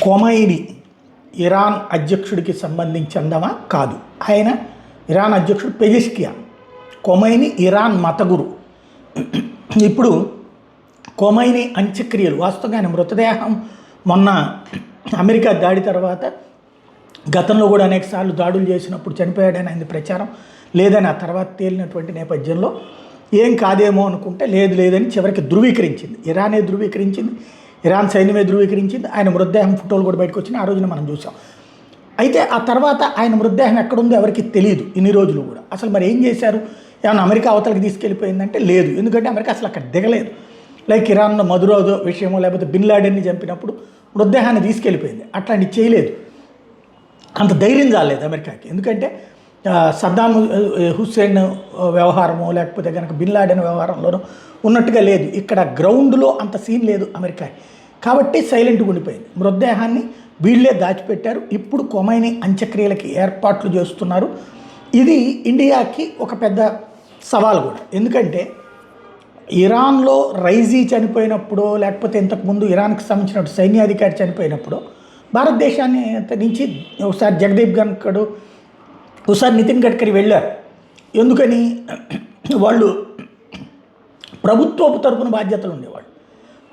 కొమైని Iran అధ్యక్షుడికి సంబంధించిందమా? కాదు. ఆయన Iran అధ్యక్షుడు పెజెష్కియాన్. కొమైని ఇరాన్ మతగురు. ఇప్పుడు కొమైని అంత్యక్రియలు వాస్తవంగా ఆయన మృతదేహం మొన్న అమెరికా దాడి తర్వాత గతంలో కూడా అనేకసార్లు దాడులు చేసినప్పుడు చనిపోయాడని ఆయన ప్రచారం లేదని ఆ తర్వాత తేలినటువంటి నేపథ్యంలో ఏం కాదేమో అనుకుంటే లేదని చివరికి ధృవీకరించింది. ఇరానే ధృవీకరించింది, ఇరాన్ సైన్యమే ధృవీకరించింది. ఆయన మృతదేహం ఫోటోలు కూడా బయటకు వచ్చినాయి, ఆ రోజున మనం చూసాం. అయితే ఆ తర్వాత ఆయన మృతదేహం ఎక్కడుందో ఎవరికి తెలియదు ఇన్ని రోజులు కూడా. అసలు మరి ఏం చేశారు? ఏమన్నా అమెరికా అవతలకి తీసుకెళ్ళిపోయిందంటే లేదు. ఎందుకంటే అమెరికా అసలు అక్కడ దిగలేదు. లైక్ ఇరాన్లో మధురోజో విషయమో లేకపోతే బిన్ లాడెన్ని చంపినప్పుడు మృతదేహాన్ని తీసుకెళ్ళిపోయింది. అట్లాంటివి చేయలేదు. అంత ధైర్యం చాలేదు అమెరికాకి. ఎందుకంటే సద్దాం హుస్సేన్ వ్యవహారమో లేకపోతే కనుక బిన్ లాడెన్ వ్యవహారంలోనో ఉన్నట్టుగా లేదు. ఇక్కడ గ్రౌండ్లో అంత సీన్ లేదు అమెరికా. కాబట్టి సైలెంట్గా ఉండిపోయింది. మృతదేహాన్ని వీళ్ళే దాచిపెట్టారు. ఇప్పుడు కొమైని అంత్యక్రియలకి ఏర్పాట్లు చేస్తున్నారు. ఇది ఇండియాకి ఒక పెద్ద సవాల్ కూడా. ఎందుకంటే ఇరాన్లో రైజీ చనిపోయినప్పుడు లేకపోతే ఇంతకుముందు ఇరాన్కి సంబంధించిన సైన్యాధికారి చనిపోయినప్పుడు భారతదేశాన్ని నుంచి ఒకసారి జగదీప్ ధన్ఖడ్, ఒకసారి నితిన్ గడ్కరీ వెళ్ళారు. ఎందుకని? వాళ్ళు ప్రభుత్వపు తరపున బాధ్యతలు ఉండేవాళ్ళు,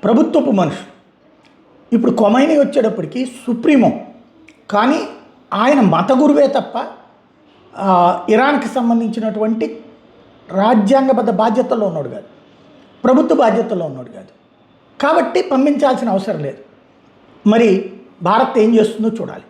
ప్రభుత్వపు మనుషులు. ఇప్పుడు కొమైని వచ్చేటప్పటికి సుప్రీమో, కానీ ఆయన మత గురువే తప్ప ఇరాన్కి సంబంధించినటువంటి రాజ్యాంగబద్ధ బాధ్యతల్లో ఉన్నాడు కాదు, ప్రభుత్వ బాధ్యతల్లో ఉన్నాడు కాదు. కాబట్టి పంపించాల్సిన అవసరం లేదు. మరి భారత్ ఏం చేస్తుందో చూడాలి.